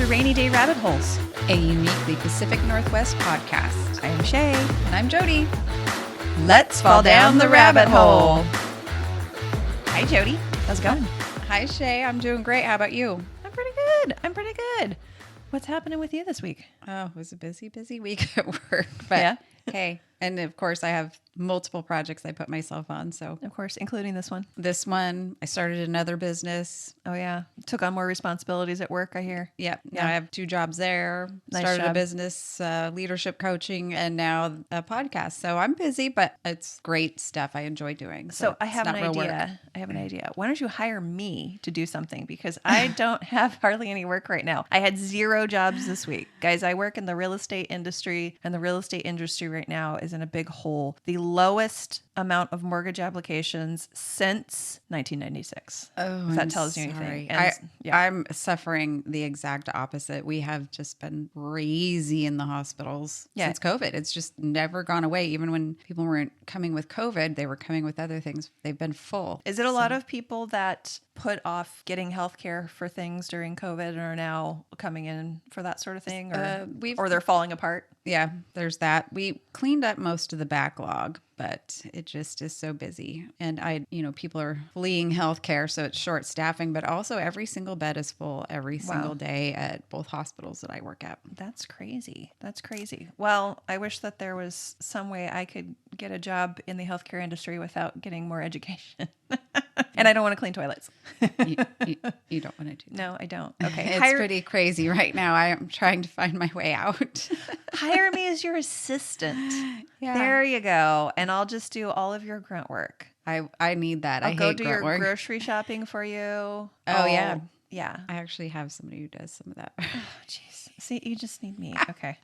to Rainy Day Rabbit Holes, a uniquely Pacific Northwest podcast. I am Shea. And I'm Jody. Let's fall down the rabbit hole. Hi, Jody. How's it going? Hi, Shea. I'm doing great. How about you? I'm pretty good. What's happening with you this week? Oh, it was a busy week at work. But yeah. Hey, and of course, I have multiple projects I put myself on. So, of course, including this one. I started another business. Oh, yeah. Took on more responsibilities at work, I hear. Yep. Now I have 2 jobs there. Nice started job. a business, leadership coaching, and now a podcast. So I'm busy, but it's great stuff I enjoy doing. So I have an idea. Why don't you hire me to do something? Because I don't have hardly any work right now. I had 0 jobs this week. Guys, I work in the real estate industry, and the real estate industry right now is in a big hole. The lowest amount of mortgage applications since 1996. Oh, if that tells you anything. And, I'm suffering the exact opposite. We have just been crazy in the hospitals since COVID. It's just never gone away. Even when people weren't coming with COVID, they were coming with other things. They've been full. Is it a lot of people that put off getting health care for things during COVID and are now coming in for that sort of thing? Or they're falling apart? Yeah, there's that. We cleaned up most of the backlog, but it just is so busy. And people are fleeing healthcare, so it's short staffing, but also every single bed is full every single day at both hospitals that I work at. That's crazy. Well, I wish that there was some way I could get a job in the healthcare industry without getting more education. And I don't want to clean toilets. You don't want to do that. No, I don't. Okay. It's pretty crazy right now. I am trying to find my way out. Hire me as your assistant. Yeah. There you go. And I'll just do all of your grunt work. I need that. I'll I go hate do grunt your work. grocery shopping for you. Oh, yeah. Yeah. I actually have somebody who does some of that. Oh, jeez. See, you just need me. Okay.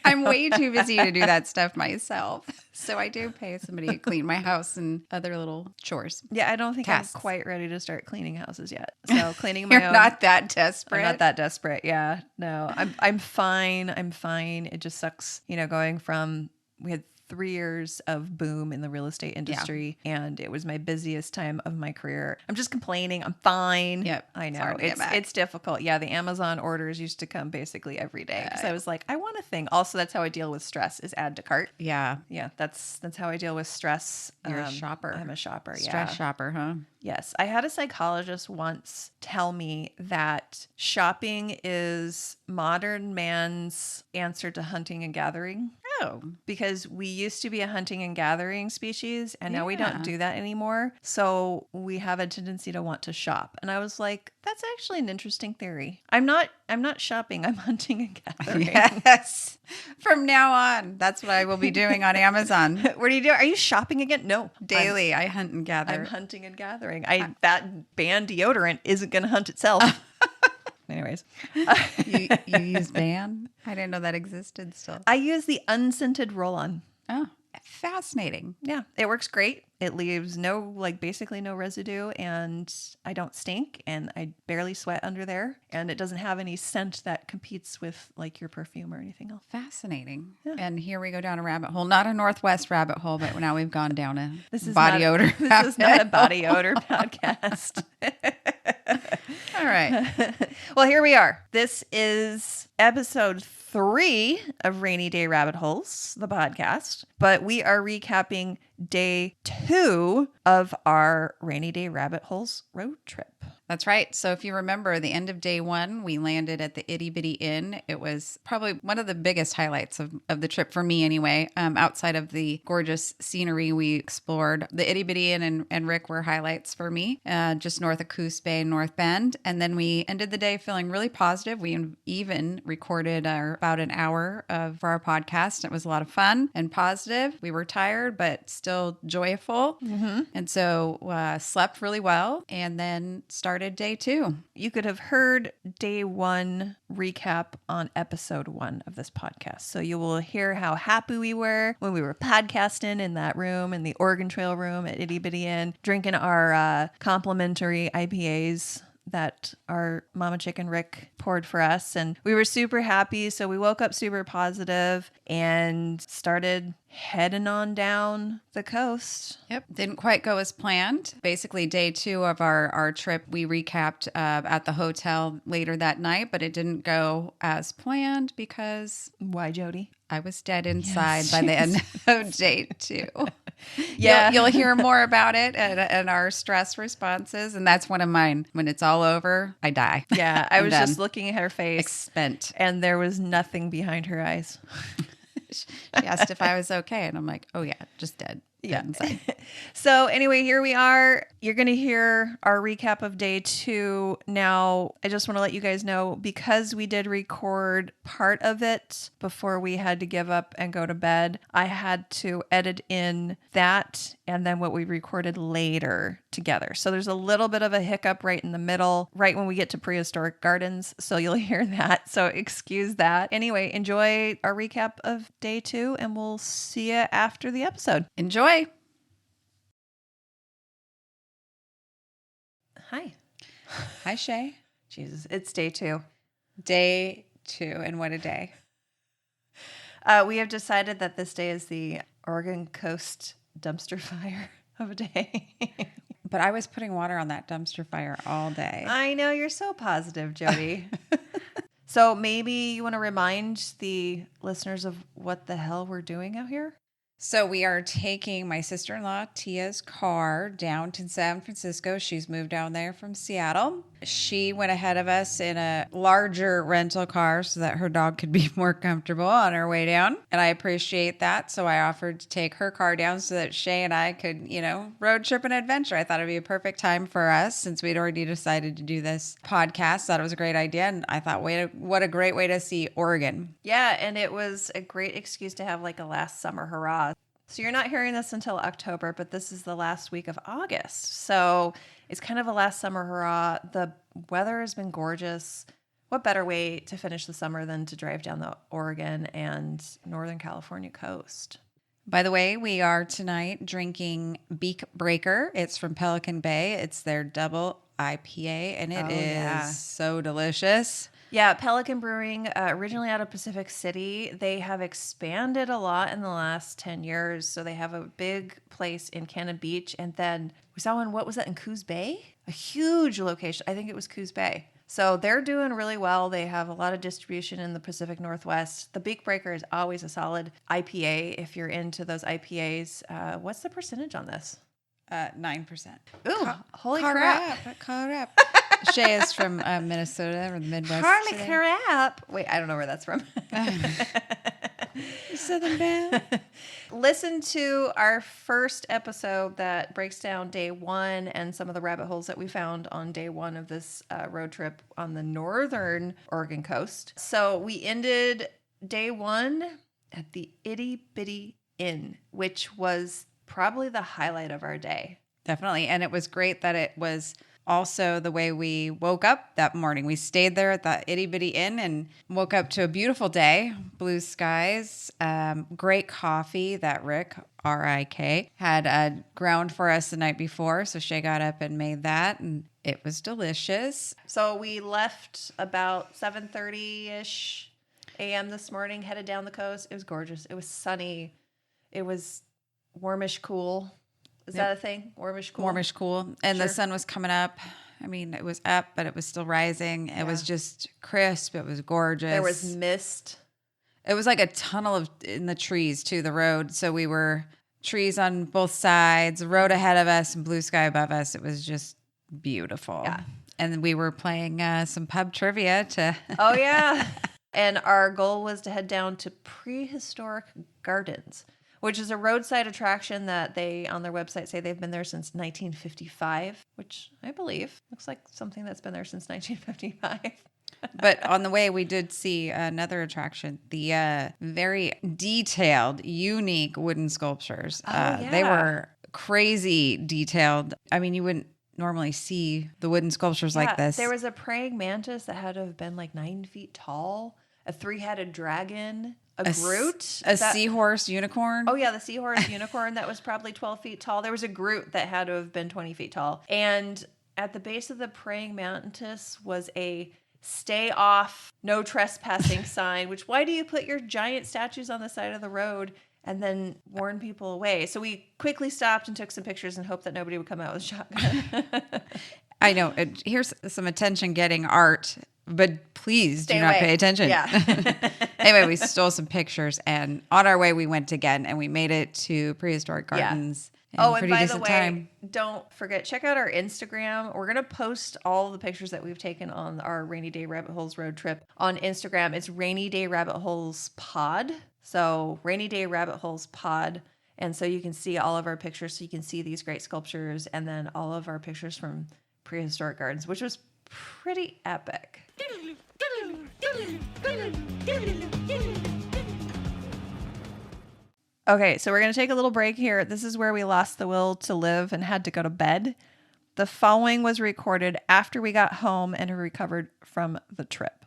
I'm way too busy to do that stuff myself. So I do pay somebody to clean my house and other little chores. Yeah, I don't think tasks. I'm quite ready to start cleaning houses yet. So cleaning my You're own. not that desperate. I'm not that desperate. Yeah. No, I'm fine. It just sucks, going from, we had 3 years of boom in the real estate industry, and it was my busiest time of my career. I'm just complaining. I'm fine. Yep. I know. It's difficult. Yeah. The Amazon orders used to come basically every day because I was like, I want a thing. Also, that's how I deal with stress is add to cart. Yeah. Yeah. That's how I deal with stress. You're a shopper. I'm a shopper. Yeah. Stress shopper, huh? Yes. I had a psychologist once tell me that shopping is modern man's answer to hunting and gathering. Oh. Because we used to be a hunting and gathering species, and now we don't do that anymore. So we have a tendency to want to shop. And I was like, that's actually an interesting theory. I'm not shopping. I'm hunting and gathering. Yes. From now on, that's what I will be doing on Amazon. What are you doing? Are you shopping again? No. Daily, I hunt and gather. I'm hunting and gathering. That banned deodorant isn't going to hunt itself. Anyways. You use Ban? I didn't know that existed still. I use the unscented roll-on. Oh, fascinating. Yeah, it works great. It leaves basically no residue, and I don't stink, and I barely sweat under there, and it doesn't have any scent that competes with your perfume or anything else. Fascinating. Yeah. And here we go down a rabbit hole. Not a Northwest rabbit hole, but now we've gone down a This is not a body odor podcast. All right. Well, here we are. This is episode 3 of Rainy Day Rabbit Holes, the podcast, but we are recapping day 2 of our Rainy Day Rabbit Holes road trip. That's right. So if you remember, the end of day 1, we landed at the Itty Bitty Inn. It was probably one of the biggest highlights of the trip for me anyway. Outside of the gorgeous scenery we explored, the Itty Bitty Inn and Rick were highlights for me, just north of Coos Bay, North Bend. And then we ended the day feeling really positive. We even recorded about an hour for our podcast. It was a lot of fun and positive. We were tired, but still joyful. Mm-hmm. And so slept really well, and then started day 2. You could have heard day 1 recap on episode 1 of this podcast. So you will hear how happy we were when we were podcasting in that room, in the Oregon Trail room at Itty Bitty Inn, drinking our complimentary IPAs that our Mama Chicken Rick poured for us. And we were super happy. So we woke up super positive and started heading on down the coast. Yep. Didn't quite go as planned. Basically, day 2 of our trip, we recapped at the hotel later that night, but it didn't go as planned because Why, Jody? I was dead inside Yes, by the end of day 2. Yeah. You'll hear more about it and our stress responses. And that's one of mine. When it's all over, I die. Yeah, I I'm was done. just looking at her face Spent. and there was nothing behind her eyes. She asked if I was okay. And I'm like, oh, yeah, just dead. Yeah. Dead inside. So anyway, here we are. You're going to hear our recap of day 2. Now, I just want to let you guys know, because we did record part of it before we had to give up and go to bed, I had to edit in that and then what we recorded later together. So there's a little bit of a hiccup right in the middle, right when we get to prehistoric gardens. So you'll hear that. So excuse that. Anyway, enjoy our recap of day 2 and we'll see you after the episode. Enjoy. Hi. Hi, Shea. Jesus, it's day 2. Day 2. And what a day. We have decided that this day is the Oregon coast dumpster fire of a day. But I was putting water on that dumpster fire all day. I know, you're so positive, Jody. So maybe you want to remind the listeners of what the hell we're doing out here? So we are taking my sister-in-law Tia's car down to San Francisco. She's moved down there from Seattle. She went ahead of us in a larger rental car so that her dog could be more comfortable on her way down. And I appreciate that. So I offered to take her car down so that Shea and I could, road trip and adventure. I thought it'd be a perfect time for us since we'd already decided to do this podcast. Thought it was a great idea. And I thought, what a great way to see Oregon. Yeah, and it was a great excuse to have like a last summer hurrah. So you're not hearing this until October, but this is the last week of August. So it's kind of a last summer hurrah. The weather has been gorgeous. What better way to finish the summer than to drive down the Oregon and Northern California coast? By the way, we are tonight drinking Beak Breaker. It's from Pelican Bay. It's their double IPA, and it is so delicious. Yeah, Pelican Brewing, originally out of Pacific City. They have expanded a lot in the last 10 years. So they have a big place in Cannon Beach. And then we saw one, what was that, in Coos Bay? A huge location. I think it was Coos Bay. So they're doing really well. They have a lot of distribution in the Pacific Northwest. The Beak Breaker is always a solid IPA if you're into those IPAs. What's the percentage on this? 9%. Ooh, holy crap. Crap. Shea is from Minnesota or the Midwest. Holy crap. Wait, I don't know where that's from. Southern Belle. Listen to our first episode that breaks down day 1 and some of the rabbit holes that we found on day 1 of this road trip on the northern Oregon coast. So we ended day 1 at the Itty Bitty Inn, which was probably the highlight of our day. Definitely. And it was great that it was also the way we woke up that morning. We stayed there at the Itty Bitty Inn and woke up to a beautiful day, blue skies, great coffee that Rick, R-I-K, had ground for us the night before. So Shea got up and made that, and it was delicious. So we left about 7:30-ish a.m. this morning, headed down the coast. It was gorgeous. It was sunny. It was warmish cool. Is that a thing? Warmish cool? Warmish cool. And Sure. the sun was coming up. I mean, it was up, but it was still rising. It was just crisp. It was gorgeous. There was mist. It was like a tunnel in the trees to the road. So we were trees on both sides, road ahead of us and blue sky above us. It was just beautiful. Yeah. And we were playing some pub trivia to. Oh, yeah. And our goal was to head down to Prehistoric Gardens, which is a roadside attraction that they, on their website, say they've been there since 1955, which I believe looks like something that's been there since 1955. But on the way, we did see another attraction, the very detailed, unique wooden sculptures. They were crazy detailed. I mean, you wouldn't normally see the wooden sculptures like this. There was a praying mantis that had to have been like 9 feet tall, a 3-headed dragon, a Groot. A seahorse unicorn. Oh, yeah, the seahorse unicorn that was probably 12 feet tall. There was a Groot that had to have been 20 feet tall. And at the base of the praying mantis was a stay off, no trespassing sign, which why do you put your giant statues on the side of the road and then warn people away. So we quickly stopped and took some pictures and hoped that nobody would come out with a shotgun. I know. Here's some attention-getting art, but please Stay do not away. pay attention. Yeah. Anyway, we stole some pictures, and on our way, we went again, and we made it to Prehistoric Gardens. Oh, in and pretty by the decent way, time. don't forget, check out our Instagram. We're going to post all the pictures that we've taken on our Rainy Day Rabbit Holes road trip on Instagram. It's Rainy Day Rabbit Holes Pod. So Rainy Day Rabbit Holes Pod. And so you can see all of our pictures. So you can see these great sculptures and then all of our pictures from Prehistoric Gardens, which was pretty epic. Okay, so we're going to take a little break here. This is where we lost the will to live and had to go to bed. The following was recorded after we got home and recovered from the trip.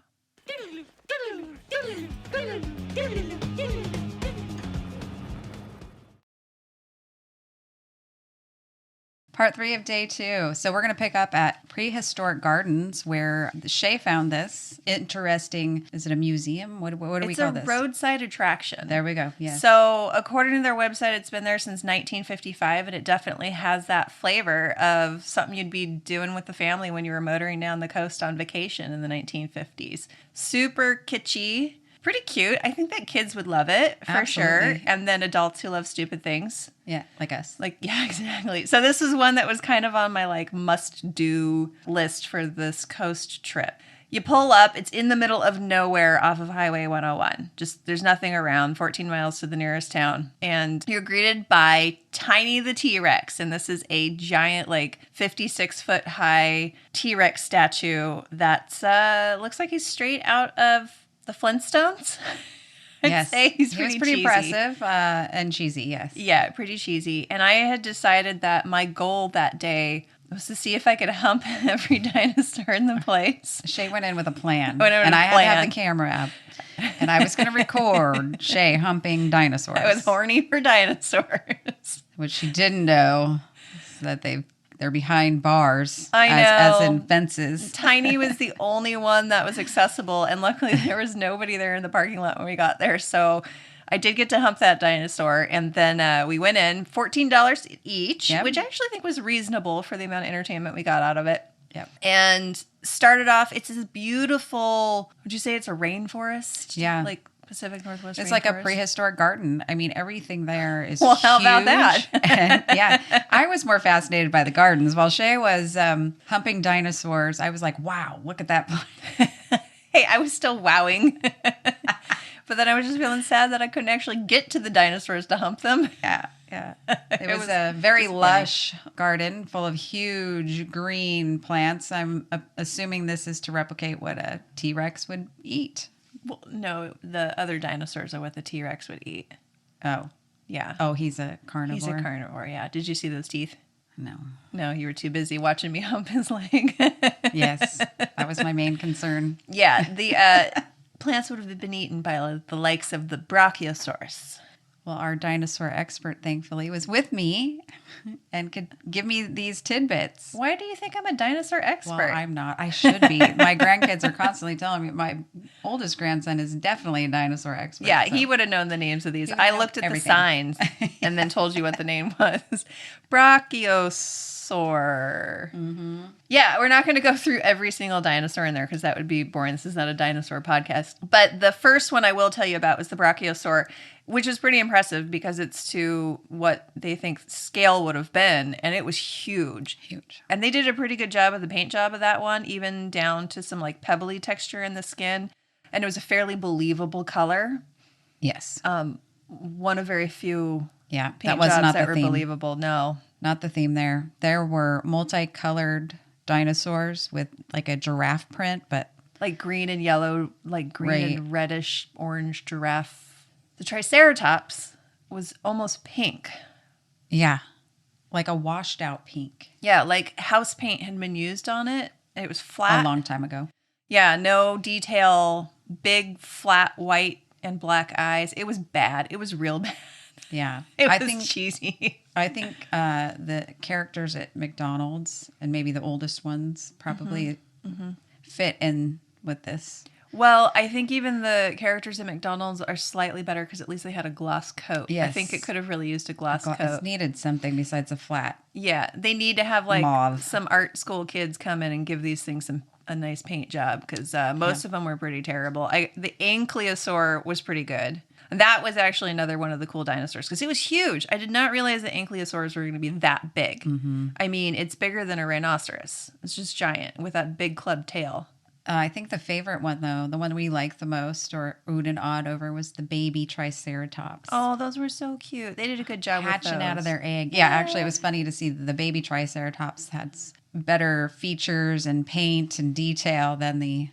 Part 3 of day 2. So we're going to pick up at Prehistoric Gardens, where Shea found this interesting. Is it a museum? What do we call this? It's a roadside attraction. There we go. Yeah. So according to their website, it's been there since 1955, and it definitely has that flavor of something you'd be doing with the family when you were motoring down the coast on vacation in the 1950s. Super kitschy. Pretty cute. I think that kids would love it for sure. And then adults who love stupid things. Yeah, like us. Yeah, exactly. So this was one that was kind of on my must do list for this coast trip. You pull up, it's in the middle of nowhere off of Highway 101. Just there's nothing around, 14 miles to the nearest town. And you're greeted by Tiny the T-Rex. And this is a giant 56-foot high T-Rex statue that looks like he's straight out of the Flintstones. I'd say he was pretty cheesy. Impressive and cheesy, yes. Yeah, pretty cheesy. And I had decided that my goal that day was to see if I could hump every dinosaur in the place. Shea went in with a plan. I had to have the camera up. And I was going to record Shea humping dinosaurs. I was horny for dinosaurs. What she didn't know is that they're behind bars. I know. As in fences. Tiny was the only one that was accessible, and luckily there was nobody there in the parking lot when we got there. So I did get to hump that dinosaur, and then we went in, $14 each, which I actually think was reasonable for the amount of entertainment we got out of it. Yep. And started off, it's this beautiful, would you say it's a rainforest? Yeah. Pacific Northwest It's rainforest. like a prehistoric garden. I mean, everything there is well, huge. how about that? And I was more fascinated by the gardens. While Shea was humping dinosaurs, I was like, wow, look at that. Hey, I was still wowing. But then I was just feeling sad that I couldn't actually get to the dinosaurs to hump them. Yeah. It was a very lush garden full of huge green plants. I'm assuming this is to replicate what a T-Rex would eat. Well, no, the other dinosaurs are what the T-Rex would eat. Oh. Yeah. Oh, he's a carnivore? He's a carnivore, yeah. Did you see those teeth? No, you were too busy watching me hump his leg. Yes, that was my main concern. Yeah, the plants would have been eaten by the likes of the Brachiosaurus. Well, our dinosaur expert, thankfully, was with me and could give me these tidbits. Why do you think I'm a dinosaur expert? Well, I'm not. I should be. My grandkids are constantly telling me my oldest grandson is definitely a dinosaur expert. Yeah, so he would have known the names of these. I looked at everything. The signs and then told you what the name was. Brachiosaur. Mm-hmm. Yeah, we're not going to go through every single dinosaur in there because that would be boring. This is not a dinosaur podcast. But the first one I will tell you about was the Brachiosaur, which is pretty impressive because it's to what they think scale would have been, and it was huge. Huge. And they did a pretty good job of the paint job of that one, even down to some pebbly texture in the skin. And it was a fairly believable color. Yes. One of very few paint that was jobs not that the were theme. Believable. No. Not the theme there. There were multicolored dinosaurs with a giraffe print, but green and yellow, green and reddish orange giraffe. The Triceratops was almost pink. Yeah. Like a washed out pink. Yeah, house paint had been used on it. It was flat. A long time ago. Yeah, no detail, big, flat, white and black eyes. It was bad. It was real bad. Yeah. It was cheesy. I think the characters at McDonald's, and maybe the oldest ones, probably fit in with this. Well, I think even the characters at McDonald's are slightly better because at least they had a gloss coat. I Yes. think it could have really used a gloss coat. It's needed something besides a flat. Yeah, they need to have like Mauve. some art school kids come in and give these things a nice paint job because most of them were pretty terrible. The ankylosaur was pretty good. And that was actually another one of the cool dinosaurs because it was huge. I did not realize that ankylosaurs were going to be that big. I mean, it's bigger than a rhinoceros. It's just giant with that big club tail. I think the favorite one, though, the one we liked the most or oohed and awed over was the baby Triceratops. Oh, those were so cute. They did a good job Hatching with those. out of their egg. Yeah, actually, it was funny to see the baby Triceratops had better features and paint and detail than the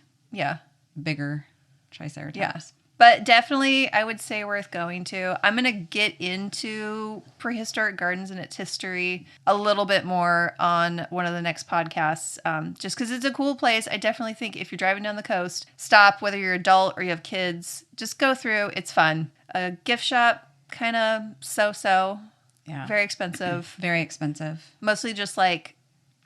bigger Triceratops. Yeah. But definitely, I would say worth going to. I'm going to get into prehistoric gardens and its history a little bit more on one of the next podcasts, just because it's a cool place. I definitely think if you're driving down the coast, stop, whether you're adult or you have kids, just go through. It's fun. A gift shop, kind of so-so. Yeah. Very expensive. Very expensive. Mostly just like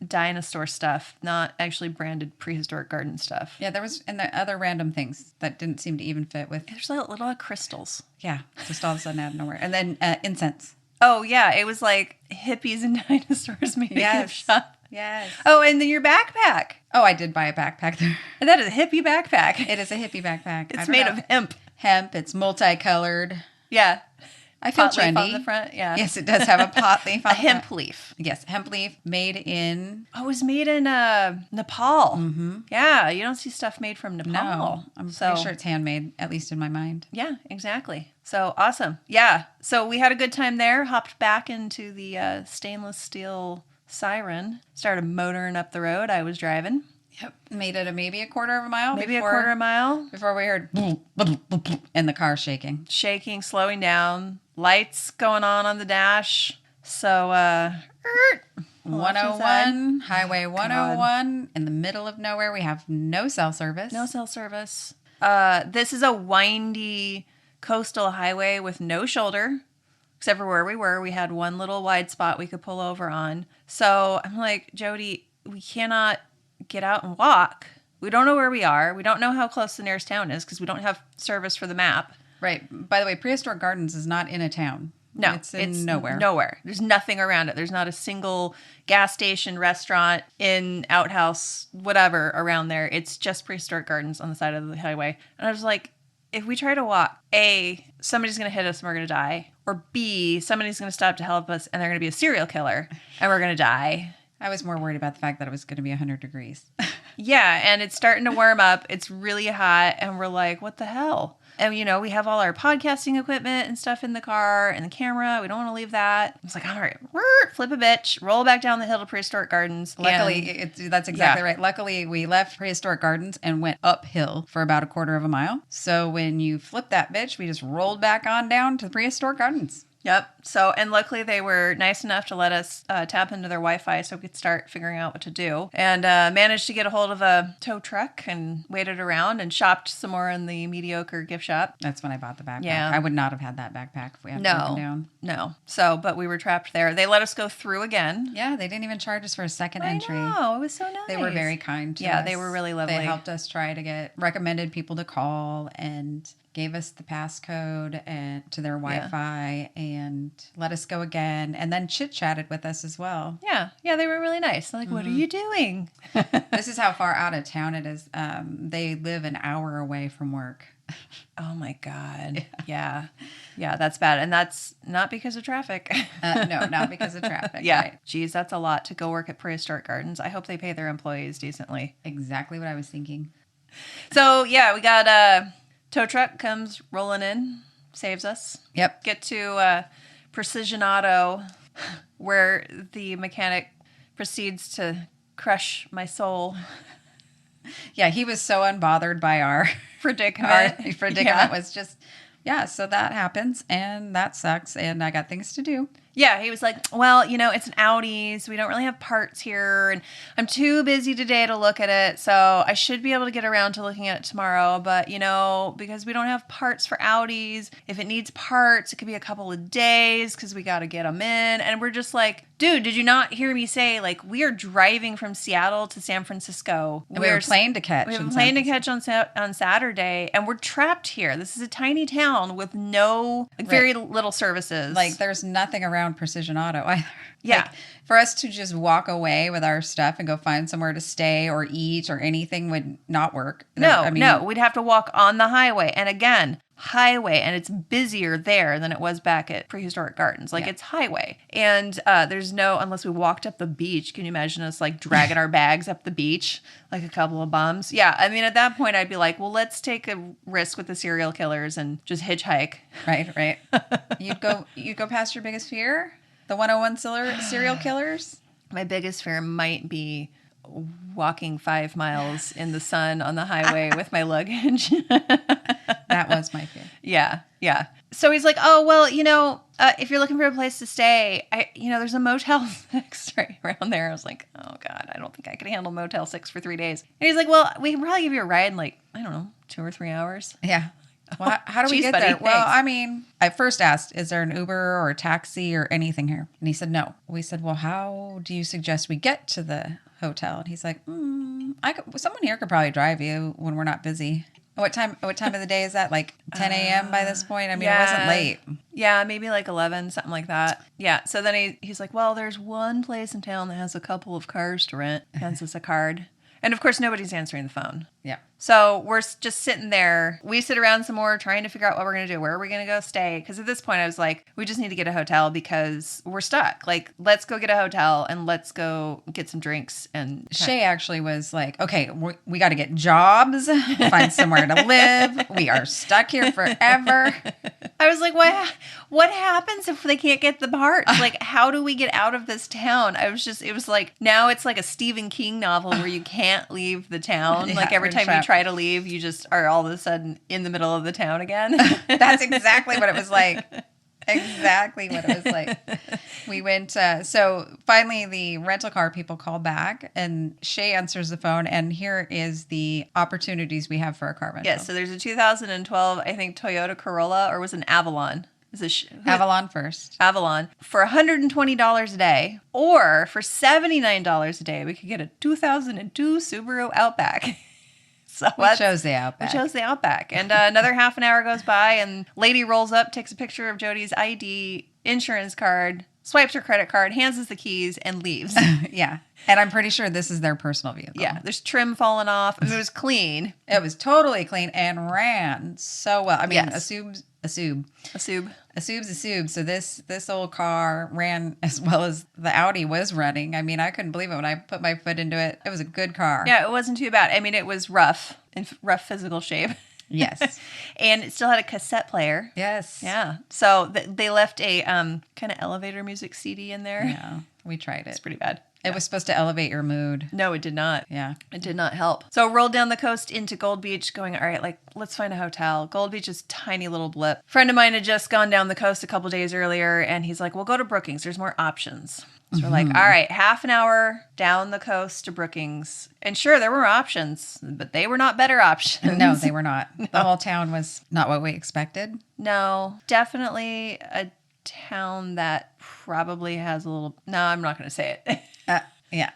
dinosaur stuff, not actually branded prehistoric garden stuff. Yeah, there was, and the other random things that didn't seem to even fit with. There's a little crystals. Yeah, just all of a sudden out of nowhere. And then incense. Oh, yeah. It was like hippies and dinosaurs made a gift shop. Yes. Oh, and then your backpack. Oh, I did buy a backpack there. That is a hippie backpack. It is a hippie backpack. It's made of hemp. Hemp. It's multicolored. Yeah. I feel Pot leaf trendy. on the front, yeah. Yes, it does have a pot leaf on A the hemp front. leaf. Yes, hemp leaf made in... Oh, it was made in Nepal. Mm-hmm. Yeah, you don't see stuff made from Nepal. No, I'm pretty sure it's handmade, at least in my mind. Yeah, exactly. So, awesome. Yeah, so we had a good time there. Hopped back into the stainless steel Siren. Started motoring up the road. I was driving. Yep. Made it maybe a quarter of a mile. Maybe a quarter of a mile. Before we heard and the car shaking. Shaking, slowing down. Lights going on the dash. So, 101, Highway 101, in the middle of nowhere. We have no cell service. No cell service. This is a windy coastal highway with no shoulder. Except for where we were. We had one little wide spot we could pull over on. So I'm like, Jody, we cannot get out and walk. We don't know where we are. We don't know how close the nearest town is because we don't have service for the map. Right. By the way, Prehistoric Gardens is not in a town. No, it's nowhere. Nowhere. There's nothing around it. There's not a single gas station, restaurant, inn, outhouse, whatever around there. It's just Prehistoric Gardens on the side of the highway. And I was like, if we try to walk, A, somebody's going to hit us and we're going to die. Or B, somebody's going to stop to help us and they're going to be a serial killer and we're going to die. I was more worried about the fact that it was going to be 100 degrees. Yeah, and it's starting to warm up. It's really hot, and we're like, what the hell? And, we have all our podcasting equipment and stuff in the car and the camera. We don't want to leave that. I was like, all right, flip a bitch, roll back down the hill to Prehistoric Gardens. Luckily, that's exactly right. Luckily, we left Prehistoric Gardens and went uphill for about a quarter of a mile. So when you flip that bitch, we just rolled back on down to Prehistoric Gardens. Yep. So, and luckily they were nice enough to let us tap into their Wi-Fi so we could start figuring out what to do. And managed to get a hold of a tow truck and waited around and shopped some more in the mediocre gift shop. That's when I bought the backpack. Yeah. I would not have had that backpack if we hadn't broken down. No. So, but we were trapped there. They let us go through again. Yeah, they didn't even charge us for a second entry. No, it was so nice. They were very kind to us. Yeah, they were really lovely. They helped us try to get recommended people to call and gave us the passcode and to their Wi-Fi and let us go again and then chit-chatted with us as well. Yeah, they were really nice. They're like, what are you doing? This is how far out of town it is. They live an hour away from work. Oh my God. Yeah, that's bad. And that's not because of traffic. No, not because of traffic. Yeah. Right. Geez, that's a lot to go work at Prehistoric Gardens. I hope they pay their employees decently. Exactly what I was thinking. So, yeah, we got tow truck comes rolling in, saves us. Yep. Get to Precision Auto, where the mechanic proceeds to crush my soul. Yeah, he was so unbothered by our Predicament. Was just, so that happens and that sucks and I got things to do. Yeah, he was like, well, it's an Audi, so we don't really have parts here, and I'm too busy today to look at it, so I should be able to get around to looking at it tomorrow, but, because we don't have parts for Audis, if it needs parts, it could be a couple of days, because we got to get them in, and we're just like, dude, did you not hear me say, like, we are driving from Seattle to San Francisco. And we have a plane to catch. We have a plane to catch on Saturday, and we're trapped here. This is a tiny town with very little services. Like, there's nothing around Precision Auto either. Yeah. Like, for us to just walk away with our stuff and go find somewhere to stay or eat or anything would not work. No, we'd have to walk on the highway. And again, highway, and it's busier there than it was back at Prehistoric Gardens. Like, it's highway. And there's unless we walked up the beach. Can you imagine us, like, dragging our bags up the beach like a couple of bums? Yeah, I mean, at that point, I'd be like, well, let's take a risk with the serial killers and just hitchhike. Right. You'd go past your biggest fear? The 101 serial killers? My biggest fear might be walking 5 miles in the sun on the highway with my luggage. That was my fear. Yeah. So he's like, oh, well, if you're looking for a place to stay, there's a Motel 6 right around there. I was like, oh, God, I don't think I could handle Motel 6 for 3 days. And he's like, well, we can probably give you a ride in, like, I don't know, 2 or 3 hours. Yeah. Well, how do we get buddy, there? thanks. Well, I mean, I first asked, is there an Uber or a taxi or anything here? And he said, no. We said, well, how do you suggest we get to the hotel? And he's like, someone here could probably drive you when we're not busy. What time of the day is that? Like 10 a.m. by this point? I mean, It wasn't late. Yeah, maybe like 11, something like that. Yeah. So then he's like, well, there's one place in town that has a couple of cars to rent. Hands us a card. And of course, nobody's answering the phone. Yeah. So we're just sitting there. We sit around some more trying to figure out what we're going to do. Where are we going to go stay? Because at this point, I was like, we just need to get a hotel because we're stuck. Like, let's go get a hotel and let's go get some drinks. And Shea actually was like, okay, we got to get jobs, find somewhere to live. We are stuck here forever. I was like, what happens if they can't get the parts? Like, how do we get out of this town? It was like, now it's like a Stephen King novel where you can't leave the town. Yeah, like every time you try to leave, you just are all of a sudden in the middle of the town again. That's exactly what it was like. Exactly what it was like. We went, so finally the rental car people call back and Shea answers the phone, and here is the opportunities we have for a car rental. Yeah, so there's a 2012, I think, Toyota Corolla, or was it an Avalon? Avalon first. Avalon. For $120 a day, or for $79 a day, we could get a 2002 Subaru Outback. So we chose the Outback. And another half an hour goes by, and lady rolls up, takes a picture of Jody's ID, insurance card, swipes her credit card, hands us the keys, and leaves. Yeah. And I'm pretty sure this is their personal vehicle. Yeah. There's trim falling off. I mean, it was clean. It was totally clean and ran so well. I mean, yes. A Sub. So this old car ran as well as the Audi was running. I mean, I couldn't believe it when I put my foot into it. It was a good car. Yeah, it wasn't too bad. I mean, it was rough, in rough physical shape. Yes. And it still had a cassette player. Yes. Yeah. So they left a kind of elevator music CD in there. Yeah. We tried it. It's pretty bad. It was supposed to elevate your mood. No, it did not. Yeah. It did not help. So rolled down the coast into Gold Beach going, all right, like, let's find a hotel. Gold Beach is a tiny little blip. Friend of mine had just gone down the coast a couple days earlier, and he's like, we'll go to Brookings. There's more options. So we're like, all right, half an hour down the coast to Brookings. And sure, there were options, but they were not better options. No, they were not. No. The whole town was not what we expected. No, definitely a town that probably has a little... No, I'm not going to say it. Yeah,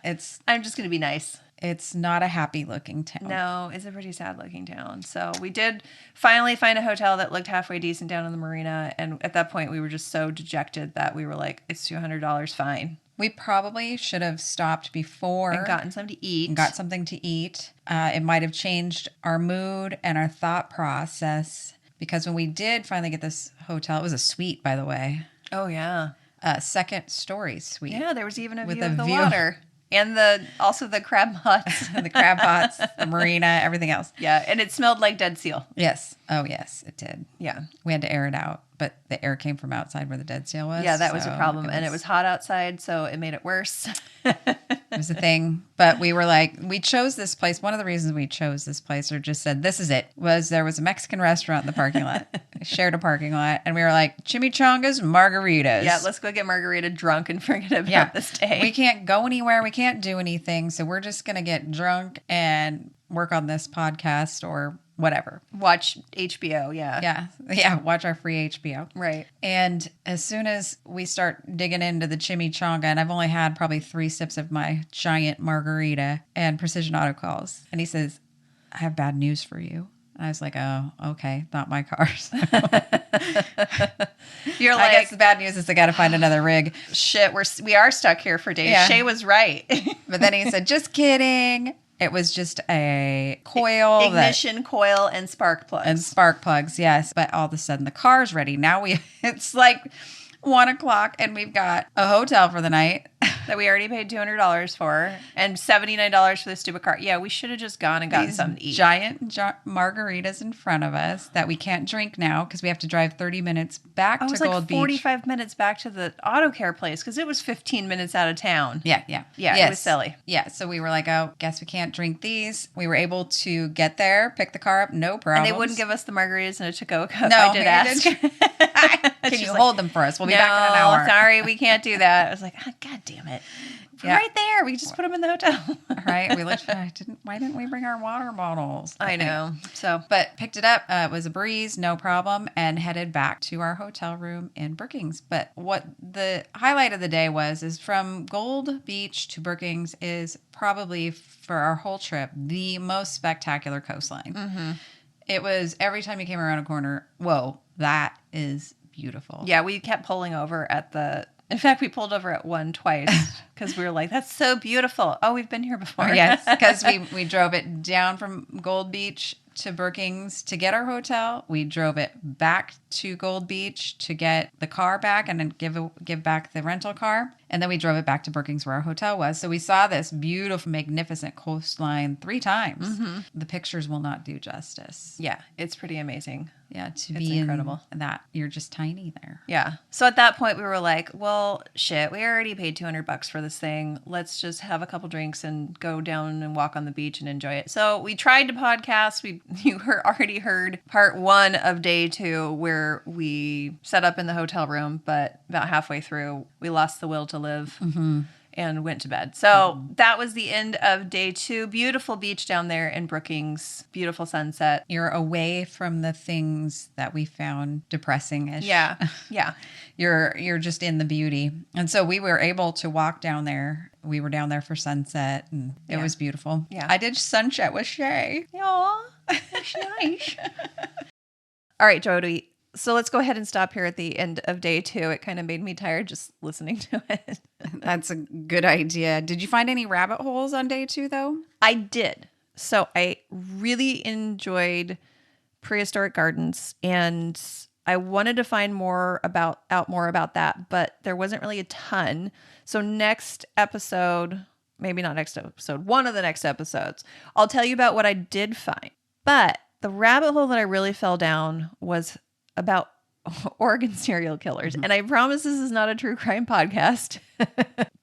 I'm just going to be nice. It's not a happy looking town. No, it's a pretty sad looking town. So we did finally find a hotel that looked halfway decent down in the marina. And at that point, we were just so dejected that we were like, it's $200 fine. We probably should have stopped before. And gotten something to eat. And got something to eat. It might have changed our mood and our thought process. Because when we did finally get this hotel, it was a suite, by the way. Oh, yeah. Second story suite. Yeah, there was even a view of the water. And also the crab pots. The crab pots, the marina, everything else. Yeah, and it smelled like dead seal. Yes. Oh, yes, it did. Yeah. We had to air it out, but the air came from outside where the dead seal was. Yeah, that was a problem. And it was hot outside, so it made it worse. It was a thing. But we were like, we chose this place. One of the reasons we chose this place, or just said, this is it, was there was a Mexican restaurant in the parking lot. Shared a parking lot. And we were like, chimichangas, margaritas. Yeah, let's go get margarita drunk and forget about this day. We can't go anywhere. We can't do anything. So we're just going to get drunk and work on this podcast or whatever. Watch HBO, yeah. Yeah, watch our free HBO. Right. And as soon as we start digging into the chimichanga, and I've only had probably 3 sips of my giant margarita, and Precision Auto calls. And he says, I have bad news for you. I was like, oh, okay, not my car. So. You're I like, guess the bad news is I got to find another rig. shit, we are stuck here for days. Yeah. Shay was right. But then he said, just kidding. It was just a coil. Ignition coil and spark plugs. And spark plugs, yes. But all of a sudden the car's ready. Now it's like 1:00 and we've got a hotel for the night. That we already paid $200 for and $79 for the stupid car. Yeah, we should have just gone and gotten something to eat. Giant margaritas in front of us that we can't drink now because we have to drive 30 minutes back to Gold Beach. 45 minutes back to the auto care place because it was 15 minutes out of town. Yeah. It was silly. Yeah, so we were like, oh, guess we can't drink these. We were able to get there, pick the car up, no problem. And they wouldn't give us the margaritas in a to-go cup. No, I did ask. Can you hold them for us? We'll be back in an hour. Sorry, we can't do that. I was like, oh, God damn it. Yeah. Right there. We could just put them in the hotel. Right? We literally why didn't we bring our water bottles? I know. But picked it up. It was a breeze, no problem, and headed back to our hotel room in Brookings. But what the highlight of the day is from Gold Beach to Brookings is probably for our whole trip the most spectacular coastline. Mm-hmm. It was every time you came around a corner, whoa, that is beautiful. Yeah, we kept pulling over in fact, we pulled over at one twice because we were like, that's so beautiful. Oh, we've been here before. Yes, because we drove it down from Gold Beach to Brookings to get our hotel. We drove it back to Gold Beach to get the car back and then give back the rental car. And then we drove it back to Brookings where our hotel was. So we saw this beautiful, magnificent coastline 3 times. Mm-hmm. The pictures will not do justice. Yeah, it's pretty amazing. Yeah, it's incredible. In that you're just tiny there. Yeah. So at that point we were like, well, shit, we already paid $200 for this thing. Let's just have a couple drinks and go down and walk on the beach and enjoy it. So we tried to podcast. You already heard part 1 of day 2 where we set up in the hotel room, but about halfway through we lost the will to live. Mm-hmm. And went to bed. So that was the end of day 2. Beautiful beach down there in Brookings. Beautiful sunset. You're away from the things that we found depressing-ish. Yeah. You're just in the beauty. And so we were able to walk down there. We were down there for sunset, and it was beautiful. Yeah. I did sunset with Shay. Aw, that's nice. All right, Jody. So let's go ahead and stop here at the end of day 2. It kind of made me tired just listening to it. That's a good idea. Did you find any rabbit holes on day 2, though? I did. So I really enjoyed Prehistoric Gardens, and I wanted to find out more about that, but there wasn't really a ton. So next episode, maybe not next episode, one of the next episodes, I'll tell you about what I did find. But the rabbit hole that I really fell down was about Oregon serial killers. Mm-hmm. And I promise this is not a true crime podcast.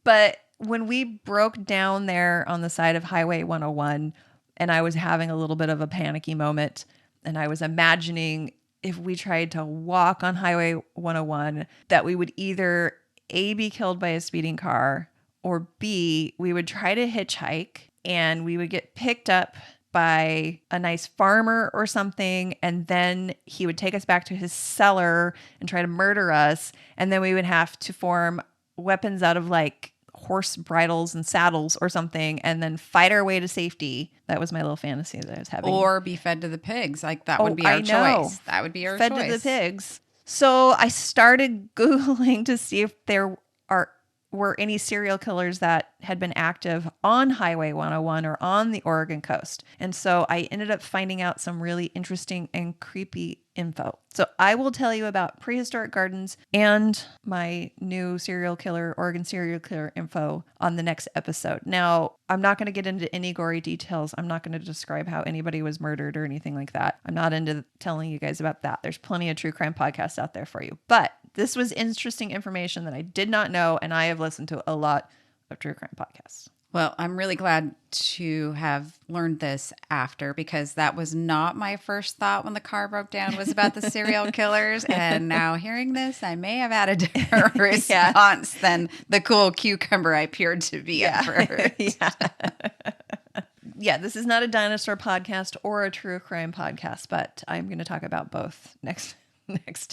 But when we broke down there on the side of Highway 101, and I was having a little bit of a panicky moment, and I was imagining if we tried to walk on Highway 101, that we would either A, be killed by a speeding car, or B, we would try to hitchhike and we would get picked up by a nice farmer or something, and then he would take us back to his cellar and try to murder us, and then we would have to form weapons out of like horse bridles and saddles or something, and then fight our way to safety. That was my little fantasy that I was having. Or be fed to the pigs. Like that would be our choice. That would be our choice. Fed to the pigs. So I started Googling to see if there were any serial killers that had been active on Highway 101 or on the Oregon coast. And so I ended up finding out some really interesting and creepy info. So I will tell you about Prehistoric Gardens and my new Oregon serial killer info on the next episode. Now, I'm not going to get into any gory details. I'm not going to describe how anybody was murdered or anything like that. I'm not into telling you guys about that. There's plenty of true crime podcasts out there for you. But this was interesting information that I did not know, and I have listened to a lot of true crime podcasts. Well, I'm really glad to have learned this after, because that was not my first thought when the car broke down was about the serial killers. And now hearing this, I may have had a different response than the cool cucumber I appeared to be at first. Yeah, this is not a dinosaur podcast or a true crime podcast, but I'm going to talk about both next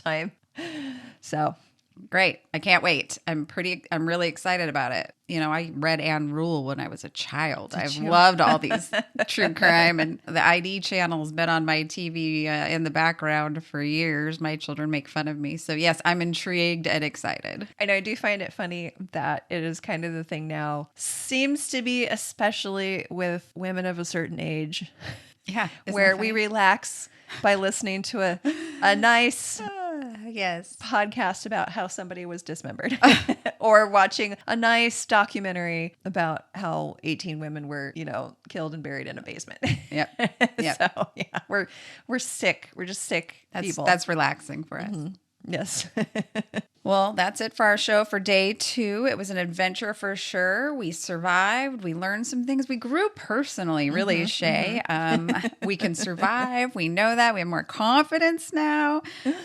time. So Great. I can't wait. I'm really excited about it. You know, I read Anne Rule when I was a child. I've loved all these true crime, and the ID channel has been on my TV in the background for years. My children make fun of me. So yes, I'm intrigued and excited. And I do find it funny that it is kind of the thing now, seems to be, especially with women of a certain age. Yeah. Where we relax by listening to a nice podcast about how somebody was dismembered or watching a nice documentary about how 18 women were, killed and buried in a basement. Yep. So yeah, we're sick. We're just sick people. That's relaxing for us. Mm-hmm. Yes. Well, that's it for our show for day 2. It was an adventure for sure. We survived. We learned some things. We grew personally, really, Shea. We can survive. We know that. We have more confidence now.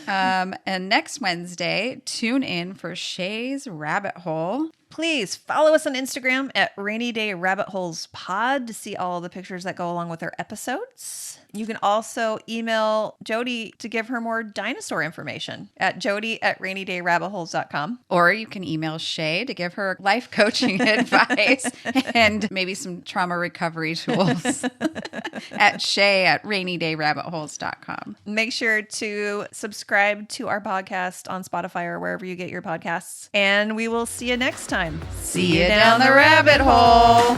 And next Wednesday, tune in for Shea's Rabbit Hole. Please follow us on Instagram at Rainy Day Rabbit Holes Pod to see all the pictures that go along with our episodes. You can also email Jody to give her more dinosaur information at jody@rainydayrabbitholes.com. Or you can email Shea to give her life coaching advice and maybe some trauma recovery tools at Shea@rainydayrabbitholes.com. Make sure to subscribe to our podcast on Spotify or wherever you get your podcasts. And we will see you next time. See you down the rabbit hole.